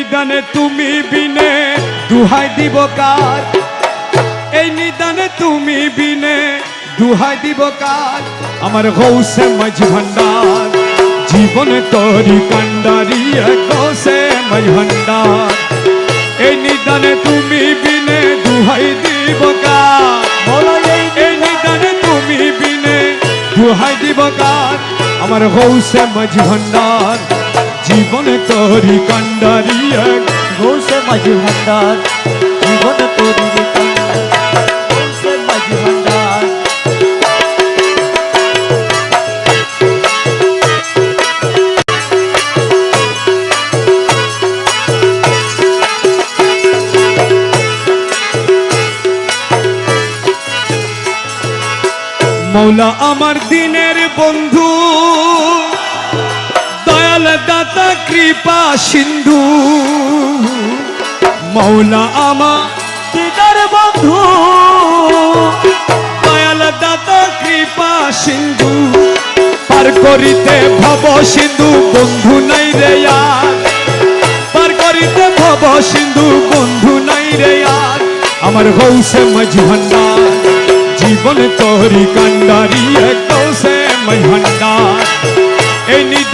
নিদানে তুমি বিনে দুহাই দিব কার, এই নিদানে তুমি বিনে দুহাই দিব কার। আমার গৌসে মাঝ ভান্ডার জীবনে তোরি কান্ডারি গৌসে মাঝ ভান্ডার, এই নিদানে তুমি বিনে দুহাই দিব কার, এই নিদানে তুমি বিনে দুহাই দিব কার। আমার গৌসে মাঝ ভান্ডার জীবনে তোরি কান্ডারি গৌসে মাঝ ভান্ডার জীবনে তোরি কান্ডারি গৌসে মাঝ ভান্ডার। মৌলা আমার দিনের বন্ধু, দয়াল দাতা কৃপা সিন্ধু, মৌলা আমার দিদার বন্ধু, দয়াল দাতা কৃপা সিন্ধু, পার করিতে ভব সিন্ধু বন্ধু নাই রে আর, পার করিতে ভব সিন্ধু বন্ধু নাই রে আর। আমার গৌসে মাঝ ভান্ডার জীবন তোরি কান্ডারি গৌসে মাঝ ভান্ডার, এই নিদান